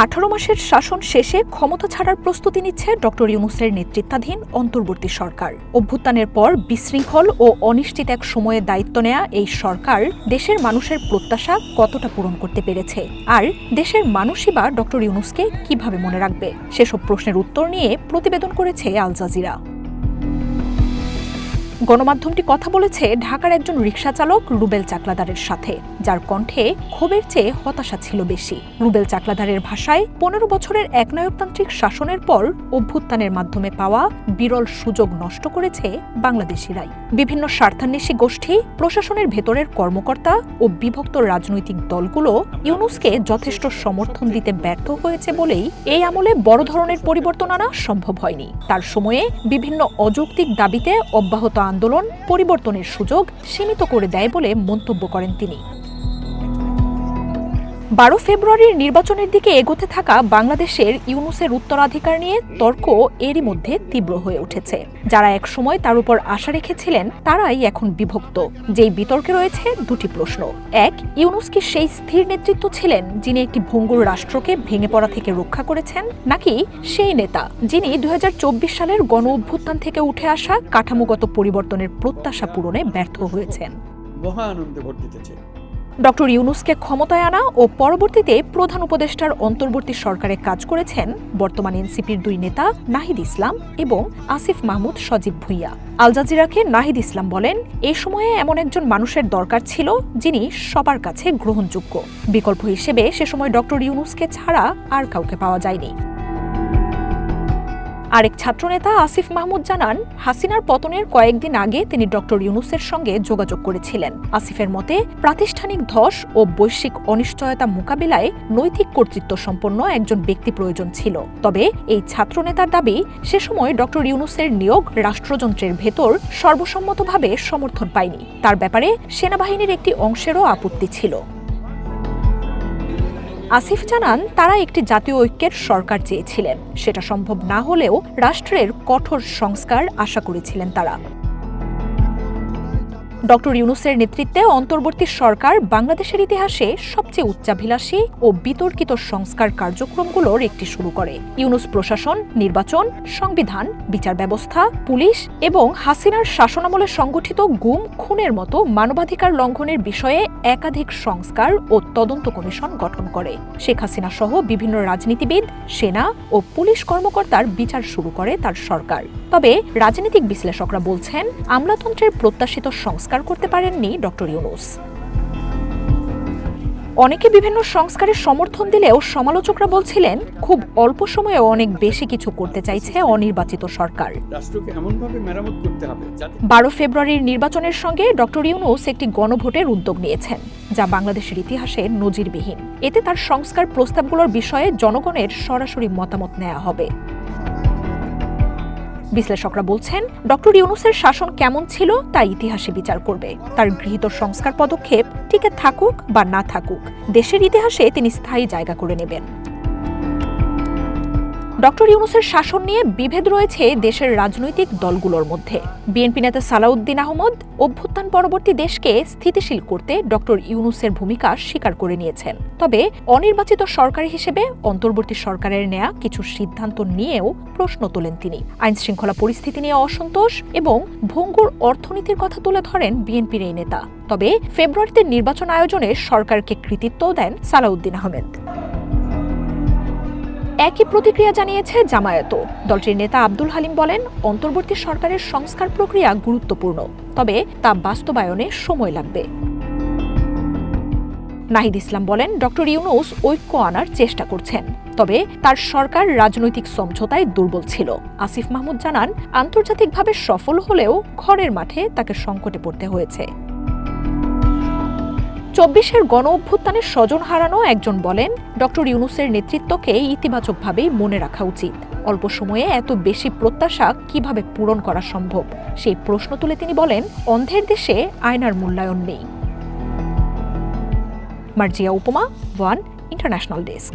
18 মাসের শাসন শেষে ক্ষমতা ছাড়ার প্রস্তুতি নিচ্ছে ডক্টর ইউনূসের নেতৃত্বাধীন অন্তর্বর্তী সরকার। অভ্যুত্থানের পর বিশৃঙ্খল ও অনিশ্চিত এক সময়ে দায়িত্ব নেয়া এই সরকার দেশের মানুষের প্রত্যাশা কতটা পূরণ করতে পেরেছে, আর দেশের মানুষই বা ডক্টর ইউনূসকে কিভাবে মনে রাখবে, সেসব প্রশ্নের উত্তর নিয়ে প্রতিবেদন করেছে আল জাজিরা। গণমাধ্যমটি কথা বলেছে ঢাকার একজন রিকশা চালক রুবেল চাকলাদারের সাথে, যার কণ্ঠে ক্ষোভের চেয়ে হতাশা ছিল বেশি। রুবেল চাকলাদারের ভাষায় 15 বছরের একনায়কতান্ত্রিক শাসনের পর অভ্যুত্থানের মাধ্যমে পাওয়া বিরল সুযোগ নষ্ট করেছে বাংলাদেশিরাই। বিভিন্ন স্বার্থান্বেষী গোষ্ঠী, প্রশাসনের ভেতরের কর্মকর্তা ও বিভক্ত রাজনৈতিক দলগুলো ইউনূসকে যথেষ্ট সমর্থন দিতে ব্যর্থ হয়েছে বলেই এই আমলে বড় ধরনের পরিবর্তন আনা সম্ভব হয়নি। তার সময়ে বিভিন্ন অযৌক্তিক দাবিতে অব্যাহত আন্দোলন পরিবর্তনের সুযোগ সীমিত করে দেয় বলে মন্তব্য করেন তিনি। 12 ফেব্রুয়ারির নির্বাচনের দিকে এগোতে থাকা বাংলাদেশের ইউনূসের উত্তরাধিকার নিয়ে তর্ক এরই মধ্যে তীব্র হয়ে উঠেছে। যারা একসময় তার উপর আশা রেখেছিলেন তারাই এখন বিভক্ত। যেই বিতর্কে রয়েছে দুটি প্রশ্ন। এক, ইউনূস কি সেই স্থির নেতৃত্ব ছিলেন যিনি একটি ভঙ্গুর রাষ্ট্রকে ভেঙে পড়া থেকে রক্ষা করেছেন, নাকি সেই নেতা যিনি 2024 সালের গণ অভ্যুত্থান থেকে উঠে আসা কাঠামোগত পরিবর্তনের প্রত্যাশা পূরণে ব্যর্থ হয়েছেন? মহা আনন্দে ভোট দিতেছে। ডক্টর ইউনূসকে ক্ষমতায় আনা ও পরবর্তীতে প্রধান উপদেষ্টার অন্তর্বর্তী সরকারে কাজ করেছেন বর্তমান এনসিপির দুই নেতা নাহিদ ইসলাম এবং আসিফ মাহমুদ সজীব ভুঁইয়া। আল জাজিরাকে নাহিদ ইসলাম বলেন, এই সময়ে এমন একজন মানুষের দরকার ছিল যিনি সবার কাছে গ্রহণযোগ্য। বিকল্প হিসেবে সে সময় ডক্টর ইউনূসকে ছাড়া আর কাউকে পাওয়া যায়নি। আরেক ছাত্রনেতা আসিফ মাহমুদ জানান, হাসিনার পতনের কয়েকদিন আগে তিনি ডক্টর ইউনূসের সঙ্গে যোগাযোগ করেছিলেন। আসিফের মতে, প্রাতিষ্ঠানিক ধস ও বৈশ্বিক অনিশ্চয়তা মোকাবিলায় নৈতিক কর্তৃত্ব সম্পন্ন একজন ব্যক্তি প্রয়োজন ছিল। তবে এই ছাত্রনেতার দাবি, সে সময় ডক্টর ইউনূসের নিয়োগ রাষ্ট্রযন্ত্রের ভেতর সর্বসম্মতভাবে সমর্থন পায়নি। তার ব্যাপারে সেনাবাহিনীর একটি অংশেরও আপত্তি ছিল। আসিফ জানান, তারা একটি জাতীয় ঐক্যের সরকার চেয়েছিলেন। সেটা সম্ভব না হলেও রাষ্ট্রের কঠোর সংস্কার আশা করেছিলেন তারা। ডক্টর ইউনূসের নেতৃত্বে অন্তর্বর্তী সরকার বাংলাদেশের ইতিহাসে সবচেয়ে উচ্চাভিলাষী ও বিতর্কিত সংস্কার কার্যক্রমগুলোর একটি শুরু করে। ইউনূস প্রশাসন, নির্বাচন, সংবিধান, বিচার ব্যবস্থা, পুলিশ এবং হাসিনার শাসনামলে সংগঠিত গুম খুনের মতো মানবাধিকার লঙ্ঘনের বিষয়ে একাধিক সংস্কার ও তদন্ত কমিশন গঠন করে। শেখ হাসিনা সহ বিভিন্ন রাজনীতিবিদ, সেনা ও পুলিশ কর্মকর্তার বিচার শুরু করে তার সরকার। তবে রাজনৈতিক বিশ্লেষকরা বলছেন, আমলাতন্ত্রের প্রত্যাশিত সংস্কার করতে পারেননি ডক্টর ইউনূস। অনেকে বিভিন্ন সংস্কারের সমর্থন দিলেও সমালোচকরা বলছিলেন, খুব অল্প সময়ে অনেক বেশি কিছু করতে চাইছে অনির্বাচিত সরকার। 12 ফেব্রুয়ারির নির্বাচনের সঙ্গে ডক্টর ইউনূস একটি গণভোটের উদ্যোগ নিয়েছেন, যা বাংলাদেশের ইতিহাসে নজিরবিহীন। এতে তার সংস্কার প্রস্তাবগুলোর বিষয়ে জনগণের সরাসরি মতামত নেওয়া হবে। বিশ্লেষকরা বলছেন, ডক্টর ইউনূসের শাসন কেমন ছিল তা ইতিহাসে বিচার করবে। তার গৃহীত সংস্কার পদক্ষেপ টিকে থাকুক বা না থাকুক, দেশের ইতিহাসে তিনি স্থায়ী জায়গা করে নেবেন। ডক্টর ইউনূসের শাসন নিয়ে বিভেদ রয়েছে দেশের রাজনৈতিক দলগুলোর মধ্যে। বিএনপি নেতা সালাউদ্দিন আহমদ অভ্যুত্থান পরবর্তী দেশকে স্থিতিশীল করতে ডক্টর ইউনূসের ভূমিকা স্বীকার করে নিয়েছেন। তবে অনির্বাচিত সরকার হিসেবে অন্তর্বর্তী সরকারের নেয়া কিছু সিদ্ধান্ত নিয়েও প্রশ্ন তোলেন তিনি। আইনশৃঙ্খলা পরিস্থিতি নিয়ে অসন্তোষ এবং ভঙ্গুর অর্থনীতির কথা তুলে ধরেন বিএনপির এই নেতা। তবে ফেব্রুয়ারিতে নির্বাচন আয়োজনে সরকারকে কৃতিত্বও দেন সালাউদ্দিন আহমেদ। একই প্রতিক্রিয়া জানিয়েছে জামায়াতও। দলটির নেতা আব্দুল হালিম বলেন, অন্তর্বর্তী সরকারের সংস্কার প্রক্রিয়া গুরুত্বপূর্ণ, তবে তা বাস্তবায়নে সময় লাগবে। নাহিদ ইসলাম বলেন, ডক্টর ইউনূস ঐক্য আনার চেষ্টা করছেন, তবে তার সরকার রাজনৈতিক সমঝোতায় দুর্বল ছিল। আসিফ মাহমুদ জানান, আন্তর্জাতিকভাবে সফল হলেও ঘরের মাঠে তাকে সংকটে পড়তে হয়েছে। 24-এর গণ অভ্যুত্থানের স্বজন হারানো একজন বলেন, ডক্টর ইউনূসের নেতৃত্বকে ইতিবাচকভাবেই মনে রাখা উচিত। অল্প সময়ে এত বেশি প্রত্যাশা কিভাবে পূরণ করা সম্ভব, সেই প্রশ্ন তুলে তিনি বলেন, অন্ধের দেশে আয়নার মূল্যায়ন নেই। মার্জিয়া উপমা, ওয়ান ইন্টারন্যাশনাল ডেস্ক।